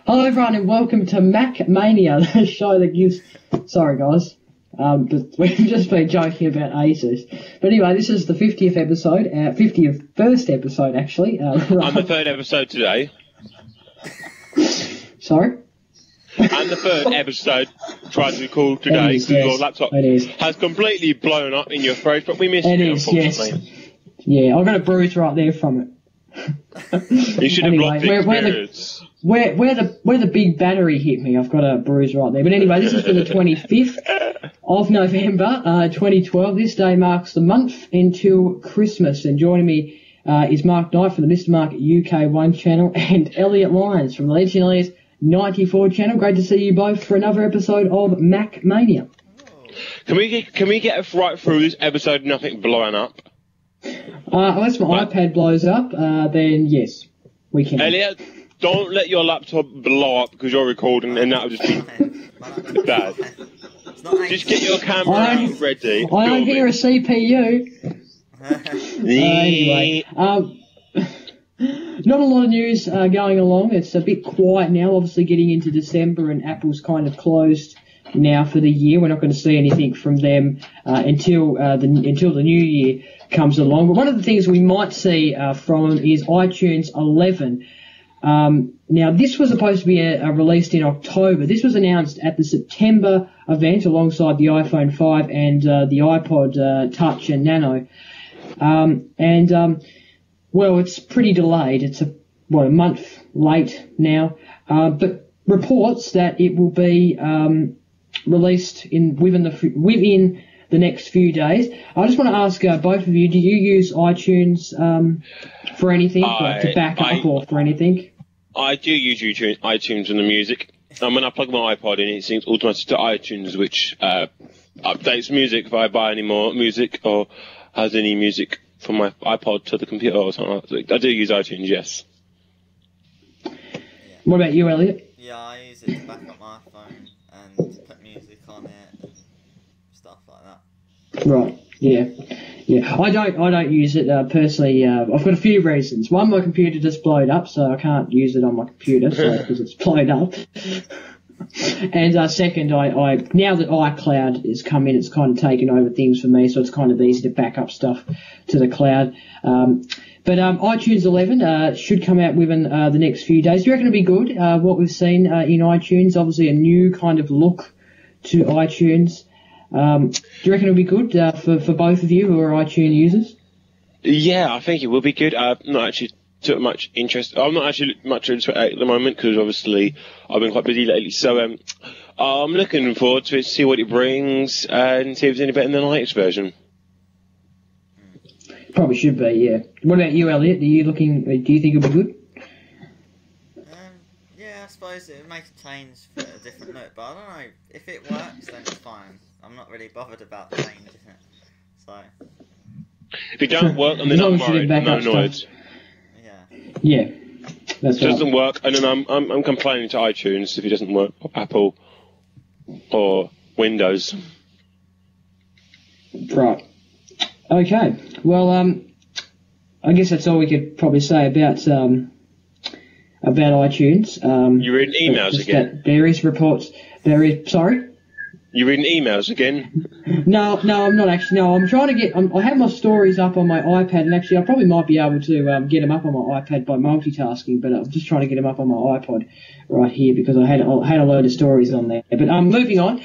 Hello everyone and welcome to MacMania, the show that gives... Sorry guys, but we've just been joking about Asus. But anyway, this is the 50th episode, 51st episode actually. I'm the third episode today. Sorry? And the third episode tried to record today because your laptop has completely blown up in your throat, but we missed it, unfortunately. Yes. Yeah, I've got a bruise right there from it. You should have blocked the experience. Where the big battery hit me, I've got a bruise right there. But anyway, this is for the 25th of November, 2012. This day marks the month until Christmas. And joining me is Mark Knight from the Mr. Mark UK1 channel and Elliot Lyons from the Legend's 94 channel. Great to see you both for another episode of MacMania. Can we get right through this episode, nothing blowing up? Unless my iPad blows up, then yes, we can. Elliot, don't let your laptop blow up because you're recording, and that'll just be bad. Just get your camera out ready. I don't hear a CPU. Anyway, not a lot of news going along. It's a bit quiet now. Obviously, getting into December, and Apple's kind of closed now for the year. We're not going to see anything from them until the new year comes along. But one of the things we might see from them is iTunes 11. Now, this was supposed to be released in October. This was announced at the September event alongside the iPhone 5 and the iPod Touch and Nano. Well, it's pretty delayed. It's a month late now. But reports that it will be released within the next few days. I just want to ask both of you, do you use iTunes for anything, like to back up or for anything? I do use iTunes and the music. And when I plug my iPod in, it syncs automatically to iTunes, which updates music if I buy any more music or has any music from my iPod to the computer or something like that. I do use iTunes, yes. What about you, Elliot? Yeah, I use it to back up my iPhone and put music on it and stuff like that. Right. Yeah. I don't use it personally. I've got a few reasons. One, my computer just blowed up, so I can't use it on my computer because it's blowed up. And second, I now that iCloud has come in, it's kind of taken over things for me, so it's kind of easy to back up stuff to the cloud. But iTunes 11 should come out within the next few days. Do you reckon it'll be good? What we've seen in iTunes, obviously a new kind of look to iTunes. Do you reckon it'll be good for both of you who are iTunes users? Yeah, I think it will be good. I'm not actually too much interest. I'm not actually much into it at the moment because obviously I've been quite busy lately. So I'm looking forward to it, see what it brings, and see if it's any better than the latest version. Probably should be, yeah. What about you, Elliot? Do you think it'll be good? Yeah, I suppose it would make a change for a different note, but I don't know. If it works, then it's fine. I'm not really bothered about the change, isn't it? So. If it don't work, I'm not worried. I'm not annoyed. Yeah, that's right. It doesn't work, and then I'm complaining to iTunes if it doesn't work, or Apple, or Windows. Right. Okay. Well, I guess that's all we could probably say about iTunes. You reading emails again? Various reports. Sorry. You reading emails again? No, I'm not actually. No, I'm trying to get. I have my stories up on my iPad, and actually, I probably might be able to get them up on my iPad by multitasking. But I'm just trying to get them up on my iPod right here because I had a load of stories on there. But moving on,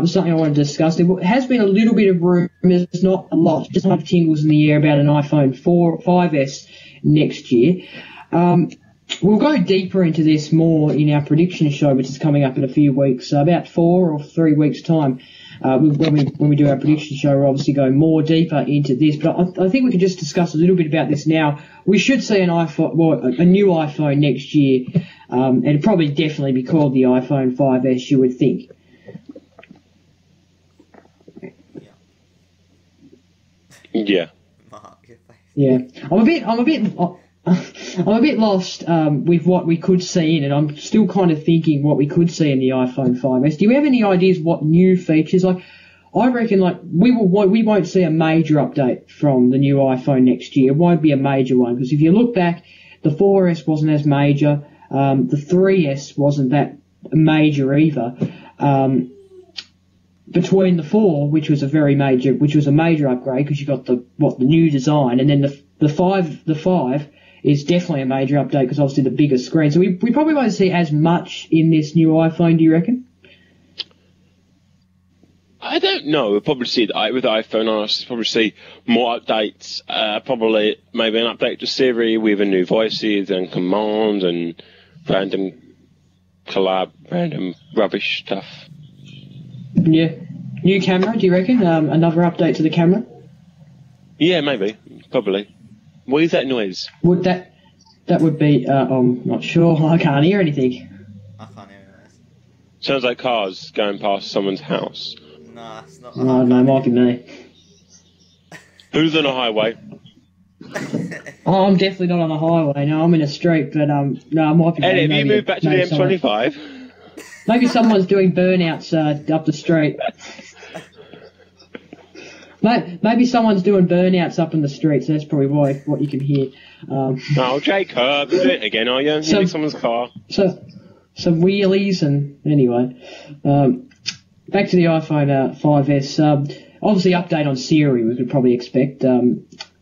something I want to discuss. There has been a little bit of rumours, not a lot, just enough tingles in the air about an iPhone 5S next year. We'll go deeper into this more in our prediction show, which is coming up in a few weeks, about 4 or 3 weeks' time. When we do our prediction show, we'll obviously go more deeper into this. But I think we could just discuss a little bit about this now. We should see a new iPhone next year, and it'd probably definitely be called the iPhone 5S, you would think. Yeah. Yeah. I'm a bit lost with what we could see in it. I'm still kind of thinking what we could see in the iPhone 5S. Do you have any ideas what new features? Like, I reckon we won't see a major update from the new iPhone next year. It won't be a major one because if you look back, the 4S wasn't as major. The 3S wasn't that major either. Between the 4, which was a major upgrade because you got the new design, and then the 5 is definitely a major update because obviously the bigger screen. So we probably won't see as much in this new iPhone, do you reckon? I don't know. We'll probably see with the iPhone, I'll probably see more updates. Probably maybe an update to Siri with a new voices and commands and random rubbish stuff. Yeah. New camera, do you reckon? Another update to the camera? Yeah, maybe. Probably. What is that noise? Would that would be, I'm not sure. I can't hear anything. I can't hear this. Sounds like cars going past someone's house. No, it's not. Oh, no, might be me. Who's on a highway? Oh, I'm definitely not on a highway. No, I'm in a street, but no, I might be. Elliot, have you moved back to the M25? Maybe someone's doing burnouts up the street. Maybe someone's doing burnouts up in the street, so that's probably what you can hear. Oh, Jacob, you're doing it again, are you? You're in someone's car. So, some wheelies, and anyway. Back to the iPhone 5S. Obviously, update on Siri we could probably expect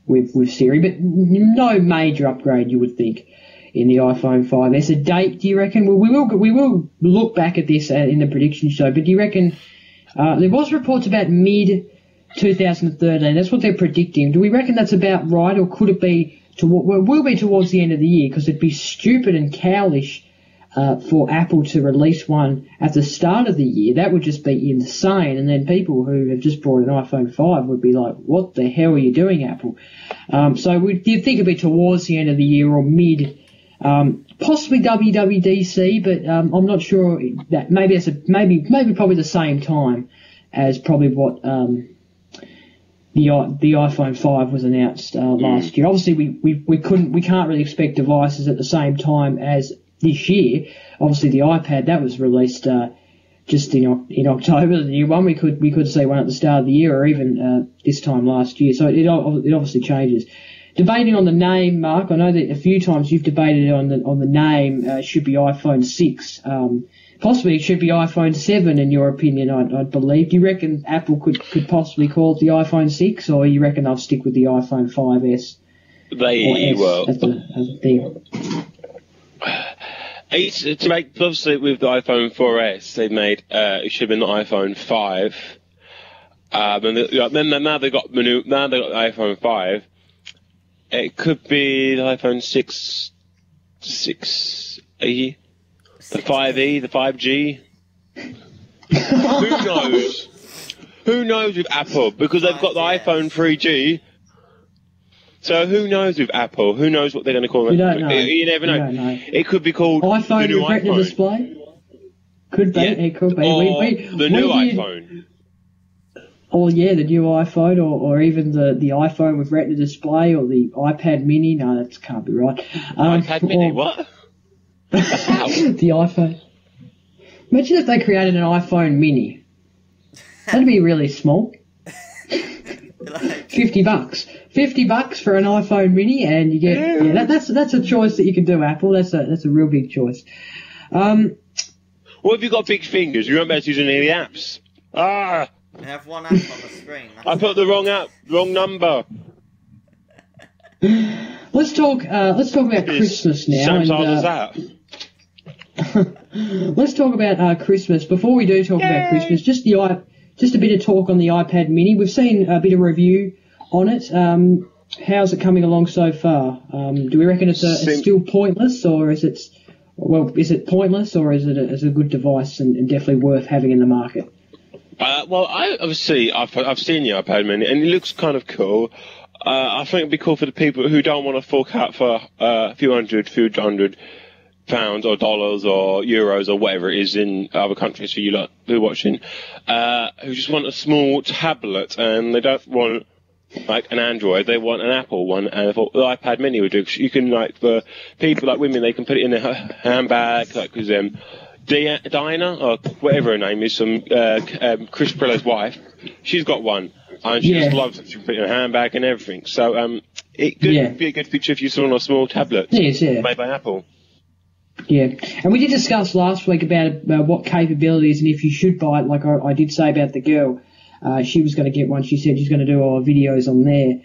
with Siri, but no major upgrade you would think in the iPhone 5S. A date, do you reckon? Well, we will look back at this in the prediction show, but do you reckon there was reports about mid-2013? That's what they're predicting. Do we reckon that's about right, or could it be will be towards the end of the year? Because it'd be stupid and cowlish for Apple to release one at the start of the year. That would just be insane, and then people who have just bought an iPhone 5 would be like, what the hell are you doing, Apple? So you'd think it'd be towards the end of the year or mid, possibly WWDC, but I'm not sure that maybe probably the same time as probably what the iPhone 5 was announced last year. Obviously we can't really expect devices at the same time as this year. Obviously the iPad that was released just in October, the new one. We could see one at the start of the year or even this time last year. So it obviously changes. Debating on the name, Mark. I know that a few times you've debated on the name. It should be iPhone 6. Possibly it should be iPhone 7 in your opinion, I'd believe. Do you reckon Apple could possibly call it the iPhone 6, or you reckon they'll stick with the iPhone 5S? They will. As a thing. To make, obviously with the iPhone 4S, they made it should have been the iPhone 5. And now they got the iPhone 5. It could be the iPhone 6E, the 5E, the 5G. Who knows? Who knows with Apple? Because they've got the iPhone 3G. So who knows with Apple? Who knows what they're going to call it? You don't know. You never know. You don't know. It could be called iPhone the new with Retina iPhone. display? Could be. Yeah. It could be. Or the new iPhone. Or yeah, the new iPhone, or even the iPhone with Retina display, or the iPad Mini. No, that can't be right. iPad Mini, what? The iPhone. Imagine if they created an iPhone Mini. That'd be really small. $50. $50 for an iPhone Mini, and you get that's a choice that you can do, Apple. That's a real big choice. What if you got big fingers? You won't be able to use any of the apps. You have one app on the screen. I put the wrong app, wrong number. Let's talk about Christmas now. Sometimes that. Let's talk about Christmas. Before we do talk about Christmas, just a bit of talk on the iPad Mini. We've seen a bit of review on it. How's it coming along so far? Do we reckon it's still pointless, or is it pointless, or is it a good device and definitely worth having in the market? Well, I've seen the iPad Mini, and it looks kind of cool. I think it'd be cool for the people who don't want to fork out for a few hundred pounds or dollars or euros or whatever it is in other countries for you lot who are watching, who just want a small tablet and they don't want like an Android, they want an Apple one, and I thought the iPad Mini would do. You can, like, for people like women, they can put it in their handbag, like, because Diana, or whatever her name is, Chris Prillo's wife, she's got one, and she just loves it. She can put it in her handbag and everything. So it could be a good feature if you saw on a small tablet made by Apple. Yeah, and we did discuss last week about what capabilities and if you should buy it. Like I did say about the girl, she was going to get one. She said she's going to do all her videos on there.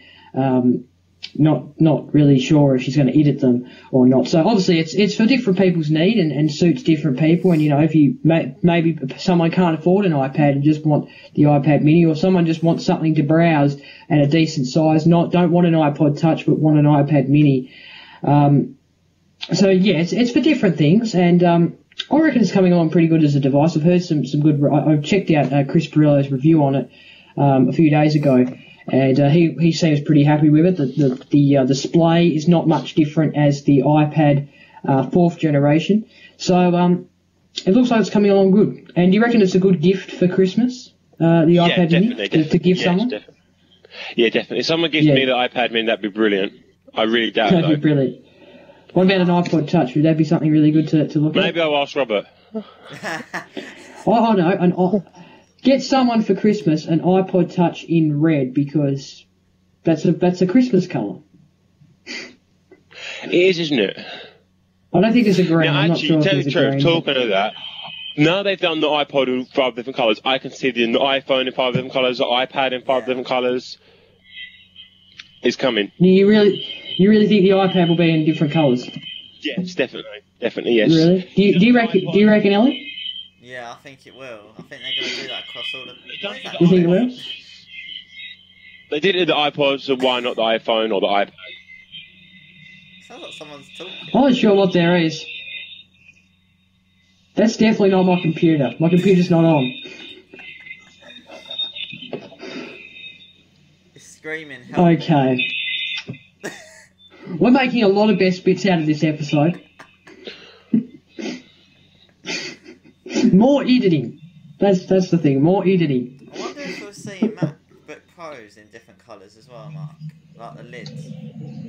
Not really sure if she's going to edit them or not. So obviously it's for different people's need and suits different people. And if you maybe someone can't afford an iPad and just want the iPad Mini, or someone just wants something to browse at a decent size, don't want an iPod Touch but want an iPad Mini. So yeah, it's for different things, and I reckon it's coming along pretty good as a device. I've heard some good. I've checked out Chris Perillo's review on it a few days ago, and he seems pretty happy with it. The display is not much different as the iPad 4th generation, so it looks like it's coming along good. And do you reckon it's a good gift for Christmas? The iPad Mini to give someone? Yeah, definitely. If someone gives me the iPad Mini, that'd be brilliant. I really doubt it. That'd be brilliant. What about an iPod Touch? Would that be something really good to look at? Maybe I'll ask Robert. Oh no, get someone for Christmas an iPod Touch in red, because that's a Christmas colour. It is, isn't it? I don't think there's a green. Now, I'm actually, not sure tell if the there's a truth, green. talking of that, now they've done the iPod in 5 different colours. I can see the iPhone in 5 different colours, the iPad in 5 different colours. It's coming. You really think the iPad will be in different colours? Yes, definitely, yes. Really? Do you reckon, Elliot? Yeah, I think it will. I think they're going to do that across all the... You think it will? They did it with the iPod, so why not the iPhone or the iPad? Sounds like someone's talking. I'm not sure what there is. That's definitely not my computer. My computer's not on. It's screaming help. Okay. We're making a lot of best bits out of this episode. More editing. That's the thing. More editing. I wonder if we'll see MacBook Pros in different colours as well, Mark. Like the lids.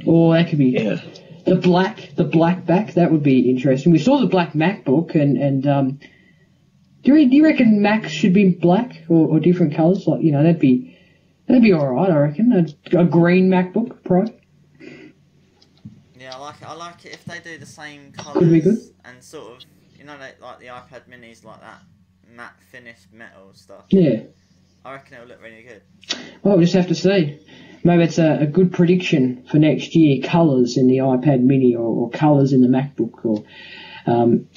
Oh, that could be the black back. That would be interesting. We saw the black MacBook, and do you reckon Macs should be black or different colours? Like, that'd be all right. I reckon a green MacBook Pro. Yeah, I like it if they do the same colours. Could be good. And sort of, like the iPad Minis, like that matte finished metal stuff. Yeah. I reckon it'll look really good. Well, we'll just have to see. Maybe it's a good prediction for next year, colours in the iPad Mini or colours in the MacBook. Or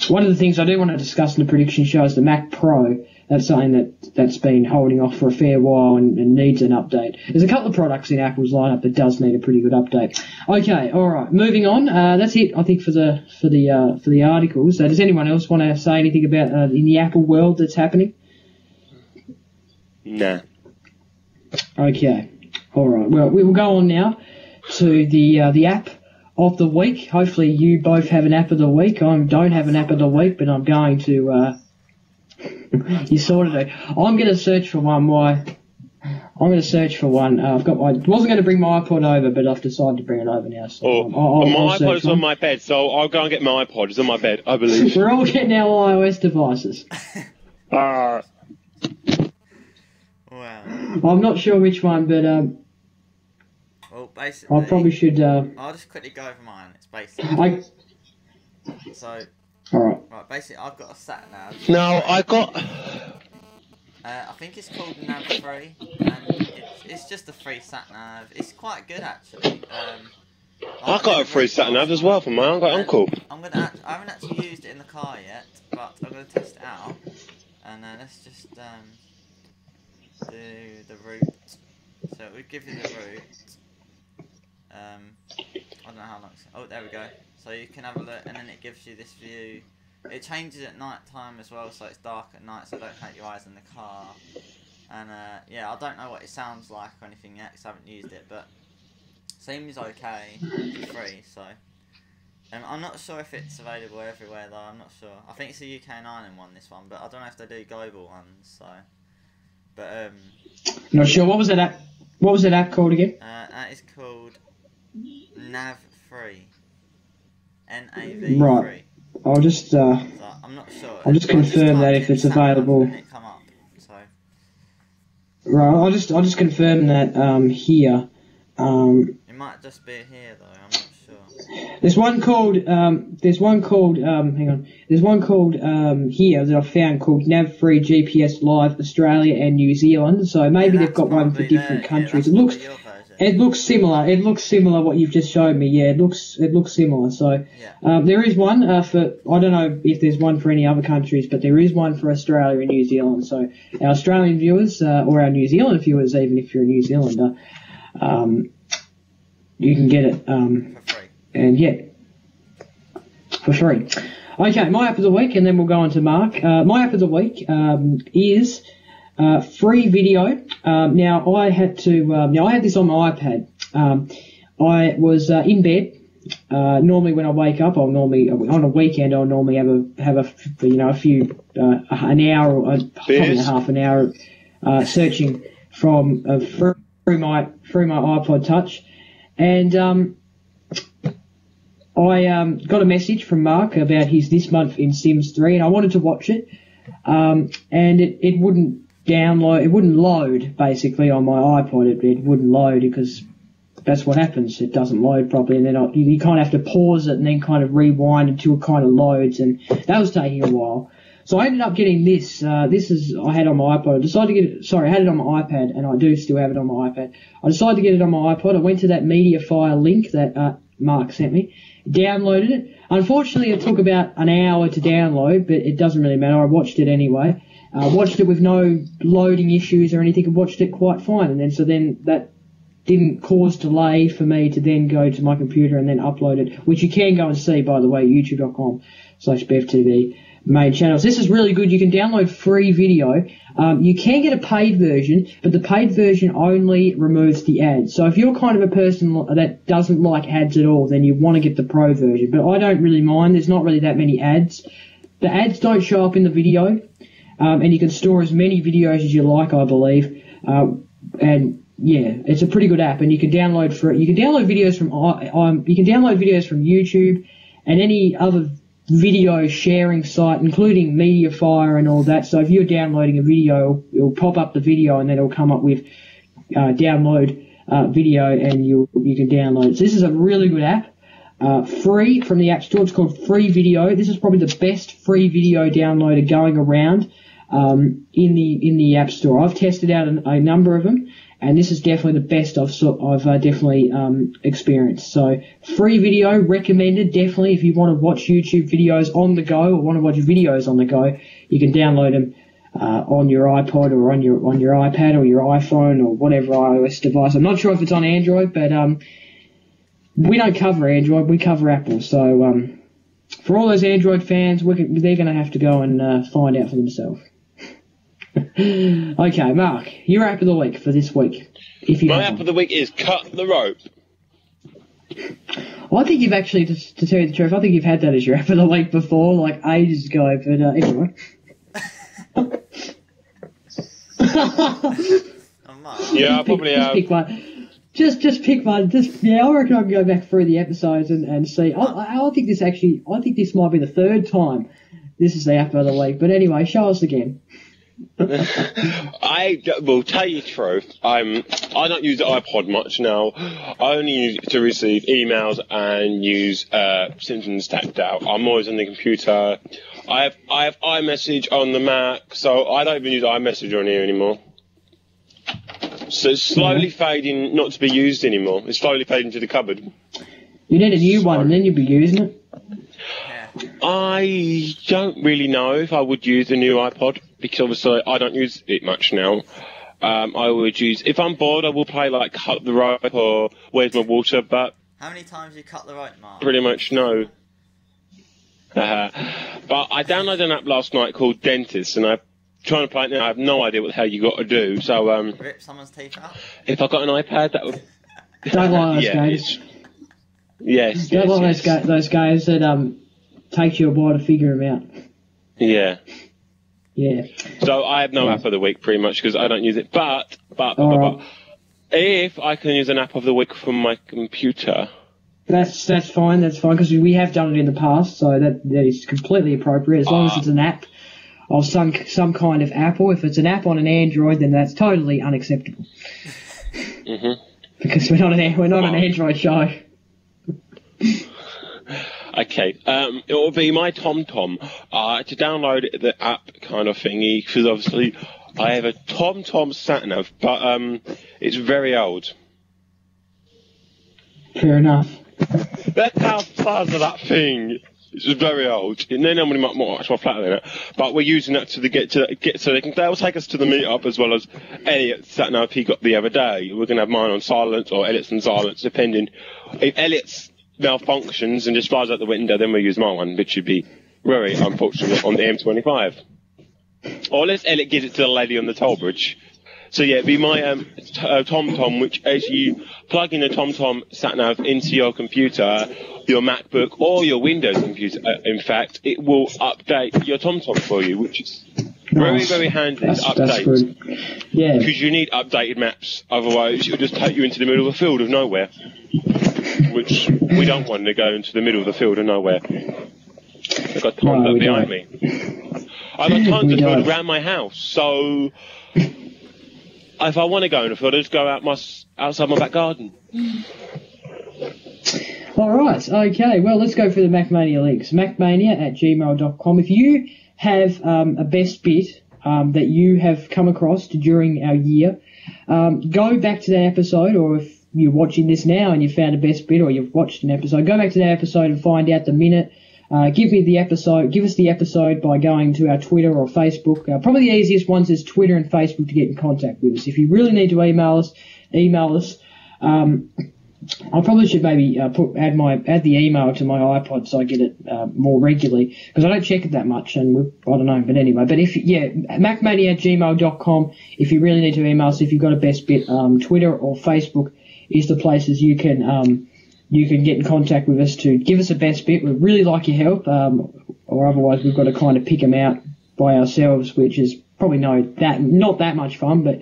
one of the things I do want to discuss in the prediction show is the Mac Pro. That's something that's been holding off for a fair while and needs an update. There's a couple of products in Apple's lineup that does need a pretty good update. Okay, all right, moving on. That's it, I think, for the articles. Does anyone else want to say anything about in the Apple world that's happening? Nah. Okay, all right. Well, we will go on now to the app of the week. Hopefully, you both have an app of the week. I don't have an app of the week, but I'm going to. You sort of do. I'm going to search for one. I'm going to search for one. I've got wasn't going to bring my iPod over, but I've decided to bring it over now. So my iPod is on my bed, so I'll go and get my iPod. It's on my bed, I believe. We're all getting our iOS devices. Wow. I'm not sure which one, but well, basically, I probably should. I'll just quickly go over mine. It's basically. So. Alright. Right, basically, I've got a sat nav. No, I got. I think it's called Nav 3, and it's just a free sat nav. It's quite good actually. I got a free sat nav as well from my uncle. I haven't actually used it in the car yet, but I'm going to test it out. And let's just do the route. So it would give you the route. I don't know how long. Oh, there we go. So you can have a look, and then it gives you this view. It changes at night time as well, so it's dark at night, so don't hurt your eyes in the car. And yeah, I don't know what it sounds like or anything yet, because I haven't used it, but seems okay. It's free, so. I'm not sure if it's available everywhere though. I'm not sure. I think it's a UK and Ireland one, this one, but I don't know if they do global ones. So, but not sure. What was that app? What was that app called again? That is called Nav 3. NAV3. Right. I'll just. So I'm not sure. I'll just confirm that if it's available. It come up, so. Right. I'll just confirm that here. It might just be here though. I'm not sure. There's one called hang on. There's one called here that I found called Nav-Free GPS Live Australia and New Zealand. So maybe they've got one for different countries. It looks similar. It looks similar what you've just showed me. Yeah, it looks similar. So there is one for, I don't know if there's one for any other countries, but there is one for Australia and New Zealand. So our Australian viewers or our New Zealand viewers, even if you're a New Zealander, you can get it. For free. And yeah, for free. Okay, my app of the week, and then we'll go on to Mark. My app of the week is free video. Now I had this on my iPad. I was in bed. Normally when I wake up, on a weekend I'll normally have a few an hour or probably half an hour searching from through my iPod Touch, and I got a message from Mark about his this month in Sims 3, and I wanted to watch it, and it wouldn't download, it wouldn't load basically on my iPod. It wouldn't load because that's what happens. It doesn't load properly, and then you kind of have to pause it and then kind of rewind until it kind of loads, and that was taking a while. So I ended up getting this. I had on my iPod. I had it on my iPad, and I do still have it on my iPad. I decided to get it on my iPod. I went to that MediaFire link that Mark sent me, downloaded it. Unfortunately, it took about an hour to download, but it doesn't really matter. I watched it anyway. Watched it with no loading issues or anything, and watched it quite fine. And then that didn't cause delay for me to then go to my computer and then upload it, which you can go and see, by the way, youtube.com/BevTV. Main channels. This is really good. You can download free video. You can get a paid version, but the paid version only removes the ads. So if you're kind of a person that doesn't like ads at all, then you want to get the pro version. But I don't really mind. There's not really that many ads. The ads don't show up in the video, and you can store as many videos as you like, I believe. And yeah, it's a pretty good app, and you can download videos from YouTube and any other video sharing site, including MediaFire and all that. So if you're downloading a video, it'll pop up the video, and then it'll come up with download video, and you can download it. So this is a really good app, free from the App Store. It's called Free Video. This is probably the best free video downloader going around in the App Store. I've tested out a number of them, and this is definitely the best I've definitely experienced. So free video recommended, definitely. If you want to watch YouTube videos on the go or want to watch videos on the go, you can download them on your iPod or on your iPad or your iPhone or whatever iOS device. I'm not sure if it's on Android, but we don't cover Android, we cover Apple. So for all those Android fans, they're going to have to go and find out for themselves. Okay, Mark, your app of the week for this week. My app of the week is Cut the Rope. I think you've actually, to tell you the truth, I think you've had that as your app of the week before, like ages ago, but anyway. Yeah, I probably have. Pick one. Just pick one. I reckon I can go back through the episodes and see. I think this might be the third time this is the app of the week. But anyway, show us again. I will tell you the truth. I don't use the iPod much now. I only use it to receive emails and use Simpsons tapped out. I'm always on the computer. I have iMessage on the Mac, so I don't even use iMessage on here anymore. So it's slowly fading, not to be used anymore. It's slowly fading to the cupboard. You need a new one, and then you'll be using it. I don't really know if I would use the new iPod, because obviously I don't use it much now. I would use, if I'm bored, I will play like Cut the Rope or Where's My Water, but... How many times you cut the rope, Mark? Pretty much no. But I downloaded an app last night called Dentist, and I'm trying to play it now. I have no idea what the hell you got to do, so... Rip someone's teeth out? If I got an iPad, that would... Don't like those guys. Yes. Don't like those guys that takes you a while to figure them out. Yeah. Yeah. So I have no app of the week pretty much because I don't use it. But if I can use an app of the week from my computer, that's fine. That's fine because we have done it in the past, so that is completely appropriate as long as it's an app of some kind of Apple. If it's an app on an Android, then that's totally unacceptable. Mm-hmm. Because we're not an Android show. Okay, it will be my TomTom. To download the app kind of thingy, because obviously I have a TomTom sat-nav, but it's very old. Fair enough. That's how size of that thing. It's very old. And then normally much more flatter than it. But we're using that to get so they'll take us to the meetup as well as Elliot's sat-nav he got the other day. We're gonna have mine on silence or Elliot's on silence, depending. If Elliot's malfunctions and just flies out the window, then we'll use my one, which would be very unfortunate on the M25. Or unless Elliot gives it to the lady on the toll bridge. So yeah, it'd be my TomTom, which as you plug in the TomTom sat-nav into your computer, your MacBook or your Windows computer, in fact, it will update your TomTom for you, which is very, very handy to update. That's good. Yeah. Because you need updated maps, otherwise it'll just take you into the middle of a field of nowhere. Which we don't want to go into the middle of the field of nowhere. I've got tons of behind me. I've got tons of field around my house, so if I want to go in the field, I just go outside my back garden. Alright, okay, well, let's go for the MacMania links. MacMania@gmail.com. If you have a best bit that you have come across during our year, go back to that episode, or if you're watching this now and you found a best bit, or you've watched an episode, go back to that episode and find out the minute. Give us the episode by going to our Twitter or Facebook. Probably the easiest ones is Twitter and Facebook to get in contact with us. If you really need to email us. I probably should maybe add the email to my iPod so I get it more regularly, because I don't check it that much, and I don't know. But anyway, MacMania@gmail.com. If you really need to email us, if you've got a best bit, Twitter or Facebook is the places you can get in contact with us to give us a best bit. We'd really like your help, or otherwise we've got to kind of pick them out by ourselves, which is probably not that much fun, but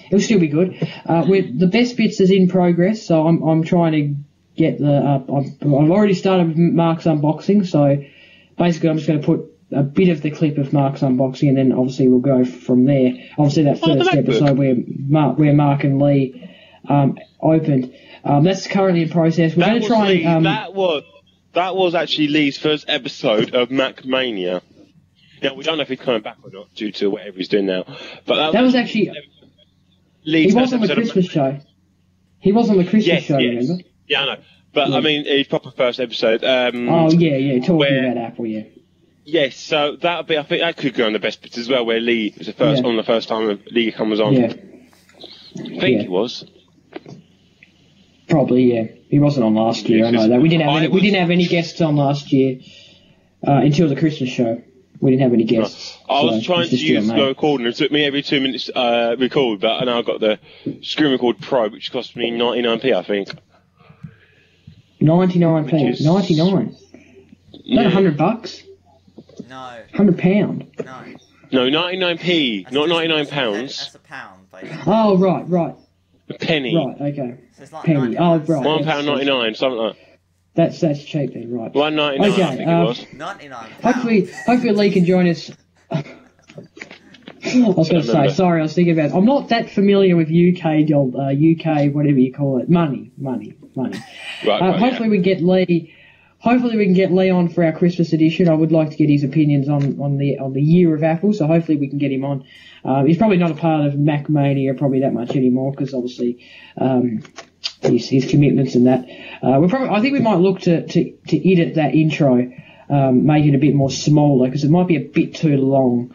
it'll still be good. The best bits is in progress, so I'm trying to get I've already started with Mark's unboxing, so basically I'm just going to put a bit of the clip of Mark's unboxing, and then obviously we'll go from there. Obviously that first episode where Mark and Lee opened. That's currently in process. We're going to try and... That was actually Lee's first episode of MacMania. Now, we don't know if he's coming back or not due to whatever he's doing now. But that was actually... He was on the Christmas show. He was on the Christmas show, remember? Yeah, I know. But, I mean, his proper first episode. Talking about Apple, yeah. Yes, so that would be... I think that could go on the best bits as well, where Lee was on the first time Lee was on. Yeah. I think he was. Probably, yeah. He wasn't on last year, I know that. We didn't have any guests on last year until the Christmas show. We didn't have any guests. I was trying to use the recorder. It took me every 2 minutes to record, but now I've got the Screen Record Pro, which cost me 99p, I think. 99p? 99? Is that $100? No. £100? No, 99p, not £99. That's a pound, basically. Oh, right. A penny. Right, okay. So it's like penny. Oh, right. £1.99, something like that. That's cheap then, right. $1.99, okay, I think it was. £99. Hopefully Lee can join us. I was going to say, sorry, I was thinking about... I'm not that familiar with UK, whatever you call it. Money. Right, hopefully we can get Lee... Hopefully we can get Lee on for our Christmas edition. I would like to get his opinions on the year of Apple, so hopefully we can get him on. He's probably not a part of MacMania probably that much anymore, because obviously his commitments and that. I think we might look to edit that intro, make it a bit more smaller, because it might be a bit too long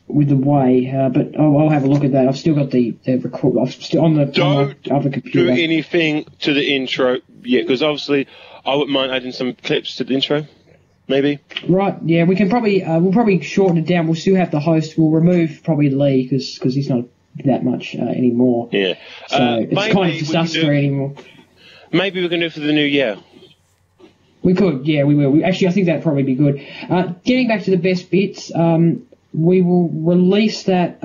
with the way. But I'll have a look at that. I've still got the record. I'm still on the other computer. Don't do anything to the intro yet, because obviously I wouldn't mind adding some clips to the intro. Maybe. Right, yeah, we can probably, we'll probably shorten it down. We'll still have the host. We'll remove probably Lee, because he's not that much anymore. Yeah. So it's kind of disaster anymore. Maybe we can do it for the new year. We could, yeah, we will. Actually, I think that'd probably be good. Getting back to the best bits, we will release that,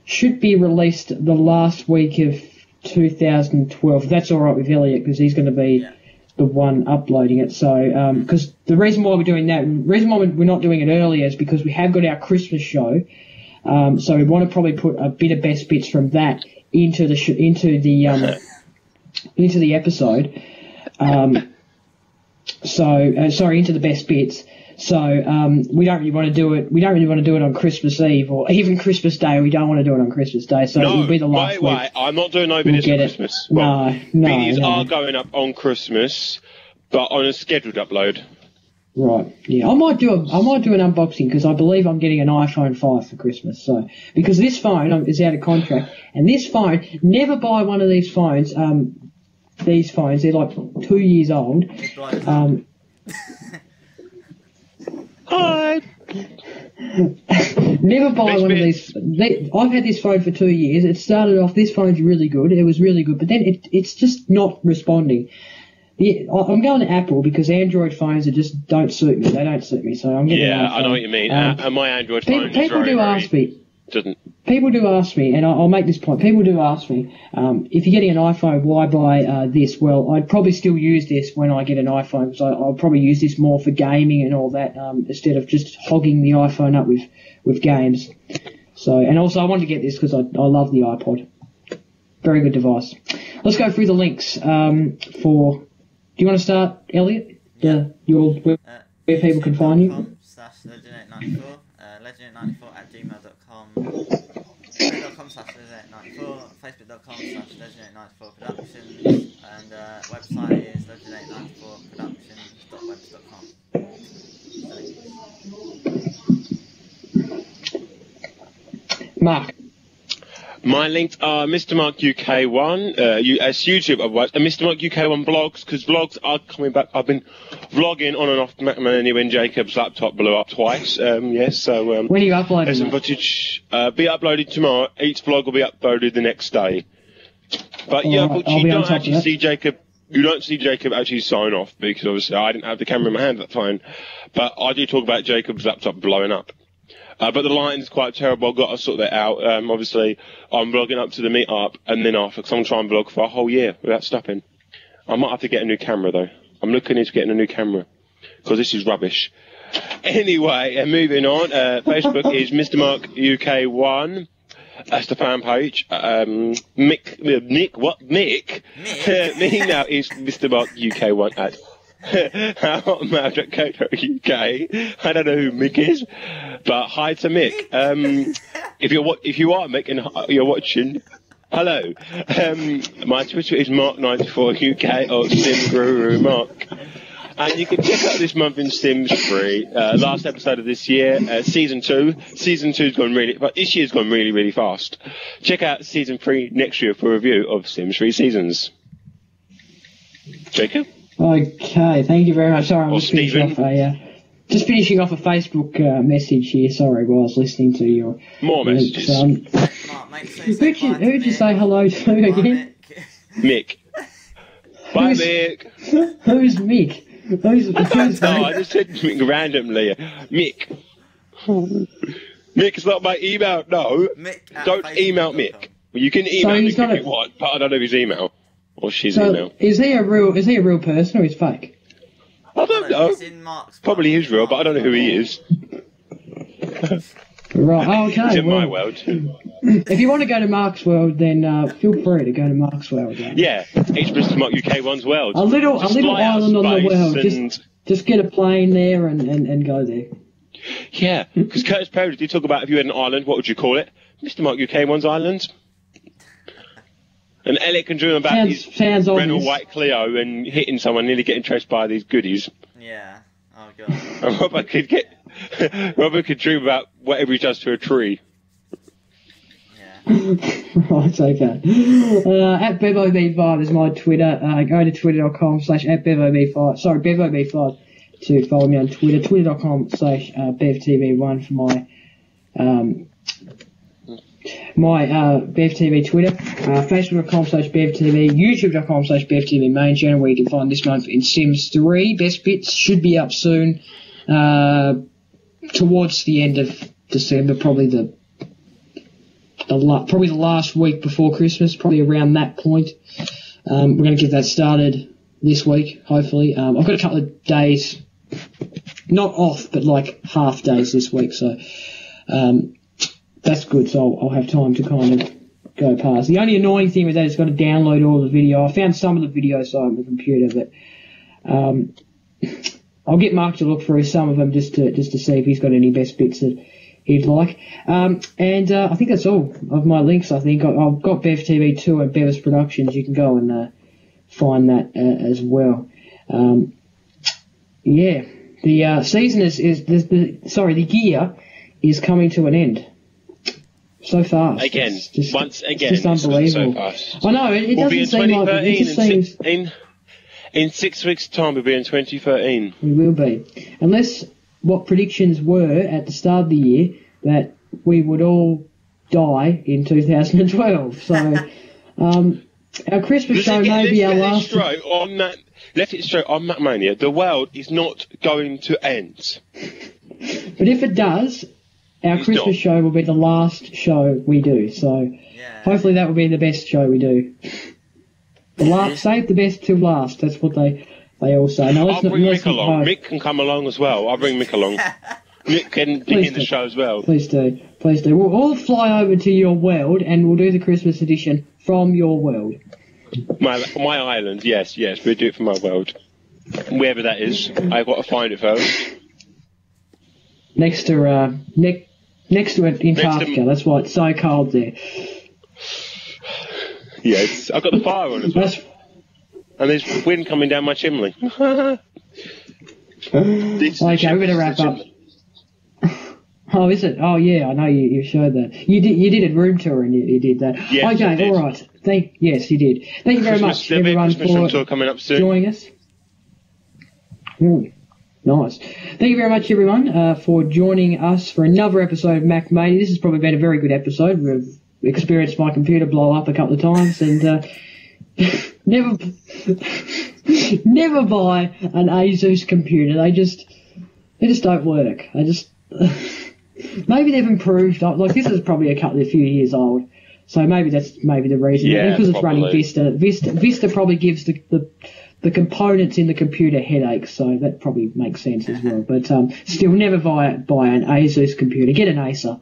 should be released the last week of 2012. That's all right with Elliot, because he's going to be... Yeah. The one uploading it. So, because the reason why we're doing that, reason why we're not doing it earlier is because we have got our Christmas show. So we want to probably put a bit of best bits from that into the episode. Into the best bits. So we don't really want to do it. We don't really want to do it on Christmas Eve or even Christmas Day. We don't want to do it on Christmas Day. So it'll be the last week. Wait. I'm not doing no videos for Christmas. No. Videos are going up on Christmas, but on a scheduled upload. Right. Yeah. I might do an unboxing because I believe I'm getting an iPhone 5 for Christmas. So because this phone is out of contract, and this phone, never buy one of these phones. These phones, they're like 2 years old. Hi. Never buy one of these. I've had this phone for 2 years. It started off, this phone's really good. It was really good, but then it's just not responding. I'm going to Apple because Android phones don't suit me. They don't suit me, so I'm getting an iPhone. I know what you mean. My Android phone people do ask me. Doesn't. People do ask me, and I'll make this point. People do ask me, if you're getting an iPhone, why buy this? Well, I'd probably still use this when I get an iPhone, because I'll probably use this more for gaming and all that, instead of just hogging the iPhone up with games. So, and also I wanted to get this because I love the iPod. Very good device. Let's go through the links for. Do you want to start, Elliot? Where people can find you? /Legend894, Legend894@gmail.com, twitter.com/Legend894, facebook.com/Legend894 Productions, and website is Legend894Productions.webs.com. Mark. My links are Mr. Mark UK1, YouTube otherwise, and Mr. Mark UK1 vlogs, because vlogs are coming back. I've been vlogging on and off MacMania when Jacob's laptop blew up twice. Yes, so when are you uploading? There's some footage be uploaded tomorrow. Each vlog will be uploaded the next day. But yeah, but you don't actually see Jacob. You don't see Jacob actually sign off because obviously I didn't have the camera in my hand at the time. But I do talk about Jacob's laptop blowing up. But the line's quite terrible. I've got to sort that out. Obviously, I'm vlogging up to the meet-up and then off, because I'm trying to vlog for a whole year without stopping. I might have to get a new camera, though. I'm looking into getting a new camera, because this is rubbish. Anyway, moving on. Facebook is Mr. Mark UK1. That's the fan page. Mick. Me now is Mr. Mark UK1 at hotmail.co.uk. I don't know who Mick is, but hi to Mick. If you are Mick and you're watching, hello. My Twitter is Mark94UK or SimGuru Mark. And you can check out this month in Sims 3. Last episode of this year, season 2. Season 2's gone but this year's gone really, really fast. Check out season 3 next year for a review of Sims 3 seasons. Jacob? Okay, thank you very much. Sorry, I'm just finishing off a Facebook message here. Sorry, while I was listening to your more messages. Who'd you say hello to again? Mick. Bye, Mick. Who's Mick? I just said Mick randomly. Mick. Mick's not my email. No, don't email Mick. Well, you can email Mick if you want, but I don't know his email. Or she's email. Is he a real person or is fake? I don't know. Probably is real, but I don't know who he is. Right, okay. He's in my world. If you want to go to Mark's world, then feel free to go to Mark's world. Yeah, it's Mr. Mark UK1's world. A little island on the world. Just get a plane there and go there. Yeah, because Curtis Perry did talk about if you had an island, what would you call it? Mr. Mark UK1's island. And Elliot can dream about his red or white Clio and hitting someone, nearly getting chased by these goodies. Yeah. Oh god. And Robert could dream about whatever he does to a tree. Yeah. Right, okay. At BevOB5 is my Twitter. Go to twitter.com/@BevOB5. Sorry, BevOB5 to follow me on Twitter. Twitter.com/BevTV1 for my BevTV Twitter, Facebook.com/BevTV, YouTube.com/BevTV main channel, where you can find this month in Sims 3. Best bits should be up soon, towards the end of December, probably the last week before Christmas, probably around that point. We're going to get that started this week, hopefully. I've got a couple of days, not off, but like half days this week, so that's good, so I'll have time to kind of go past. The only annoying thing with that is got to download all the video. I found some of the videos on the computer, but I'll get Mark to look through some of them just to see if he's got any best bits that he'd like. I think that's all of my links. I think I've got BevTV2 and Bevis Productions. You can go and find that as well. The season the year is coming to an end. So fast. Again, once again, it's just unbelievable. So fast. I know it doesn't seem like it just seems. In 6 weeks' time, we'll be in 2013. We will be, unless what predictions were at the start of the year that we would all die in 2012. So our Christmas show may be our last. Let it show on MacMania. The world is not going to end. But if it does, our Christmas show will be the last show we do. So hopefully that will be the best show we do. Save the best till last. That's what they all say. No, I'll bring Mick along. Mick can come along as well. I'll bring Mick along. Mick can be in the show as well. Please do. We'll all fly over to your world and we'll do the Christmas edition from your world. My island, yes, we'll do it from my world. Wherever that is. I've got to find it first. Next to Antarctica. That's why it's so cold there. Yes, I've got the fire on as well. And there's wind coming down my chimney. Okay, we better wrap up. Oh, is it? Oh, yeah, I know you showed that. You did a room tour and you did that. Yes, okay, all right. Yes, you did. Thank you very much, everyone, for coming up soon. Joining us. Nice. Thank you very much, everyone, for joining us for another episode of MacMania. This has probably been a very good episode. We've experienced my computer blow up a couple of times, and never buy an Asus computer. They just don't work. Maybe they've improved. Like, this is probably a few years old, so maybe that's the reason. Yeah, because it's running Vista. Vista probably gives the components in the computer headaches, so that probably makes sense as well. But still, never buy an Asus computer. Get an Acer.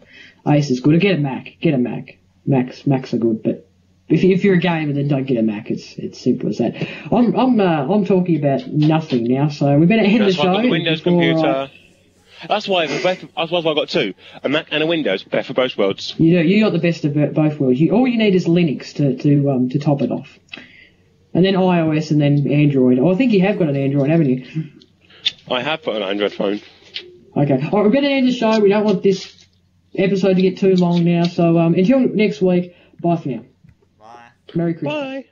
Acer's good. Or get a Mac. Get a Mac. Macs are good, but if you're a gamer, then don't get a Mac. It's simple as that. I'm talking about nothing now, so we better end the show. I've got the Windows computer. That's why I got two, a Mac and a Windows, better for both worlds. You got the best of both worlds. All you need is Linux to top it off, and then iOS, and then Android. Oh, I think you have got an Android, haven't you? I have got an Android phone. Okay. All right, we're going to end the show. We don't want this episode to get too long now, so until next week, bye for now. Bye. Merry Christmas. Bye.